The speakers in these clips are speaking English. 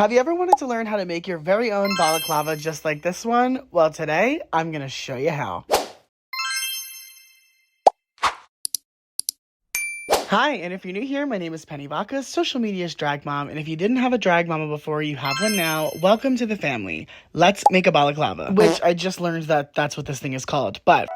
Have you ever wanted to learn how to make your very own balaclava just like this one? Well, today I'm gonna show you how. Hi, and if you're new here, my name is Penny Vaca, social media's drag mom, and if you didn't have a drag mama before, you have one now. Welcome to the family. Let's make a balaclava, which I just learned that that's what this thing is called, but...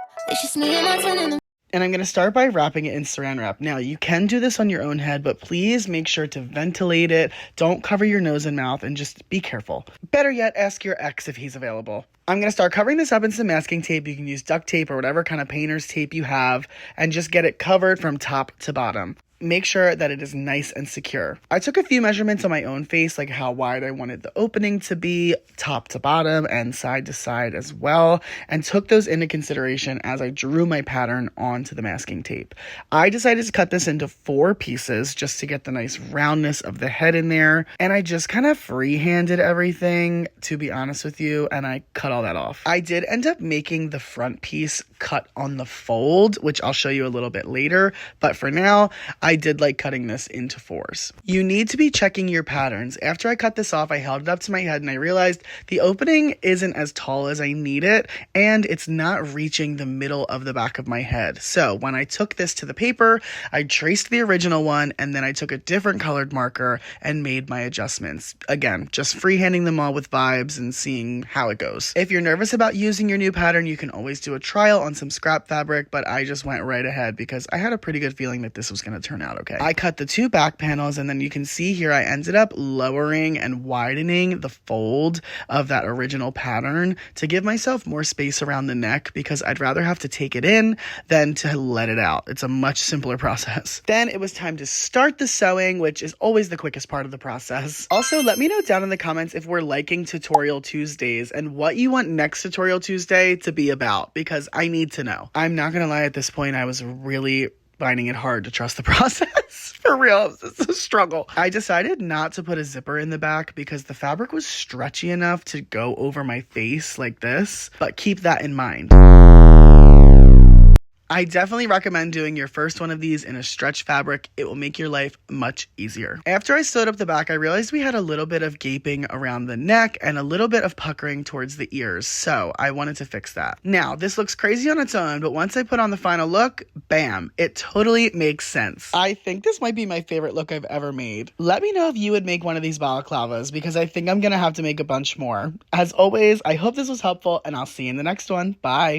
And I'm going to start by wrapping it in saran wrap. Now, you can do this on your own head, but please make sure to ventilate it. Don't cover your nose and mouth, and just be careful. Better yet, ask your ex if he's available. I'm going to start covering this up in some masking tape. You can use duct tape or whatever kind of painter's tape you have, and just get it covered from top to bottom. Make sure that it is nice and secure. I took a few measurements on my own face, like how wide I wanted the opening to be, top to bottom and side to side as well, and took those into consideration as I drew my pattern onto the masking tape. I decided to cut this into 4 pieces just to get the nice roundness of the head in there, and I just kind of freehanded everything, to be honest with you, and I cut all that off. I did end up making the front piece cut on the fold, which I'll show you a little bit later, but for now, I did like cutting this into 4s. You need to be checking your patterns. After I cut this off, I held it up to my head and I realized the opening isn't as tall as I need it, and it's not reaching the middle of the back of my head. So when I took this to the paper, I traced the original one, and then I took a different colored marker and made my adjustments. Again, just freehanding them all with vibes and seeing how it goes. If you're nervous about using your new pattern, you can always do a trial on some scrap fabric, but I just went right ahead because I had a pretty good feeling that this was going to turn out okay. I cut the 2 back panels, and then you can see here I ended up lowering and widening the fold of that original pattern to give myself more space around the neck, because I'd rather have to take it in than to let it out. It's a much simpler process. Then it was time to start the sewing, which is always the quickest part of the process. Also, let me know down in the comments if we're liking Tutorial Tuesdays and what you want next Tutorial Tuesday to be about, because I need to know. I'm not gonna lie, at this point I was really finding it hard to trust the process. For real, it's a struggle. I decided not to put a zipper in the back because the fabric was stretchy enough to go over my face like this, but keep that in mind. I definitely recommend doing your first one of these in a stretch fabric. It will make your life much easier. After I sewed up the back, I realized we had a little bit of gaping around the neck and a little bit of puckering towards the ears, so I wanted to fix that. Now, this looks crazy on its own, but once I put on the final look, bam, it totally makes sense. I think this might be my favorite look I've ever made. Let me know if you would make one of these balaclavas, because I think I'm gonna have to make a bunch more. As always, I hope this was helpful, and I'll see you in the next one. Bye!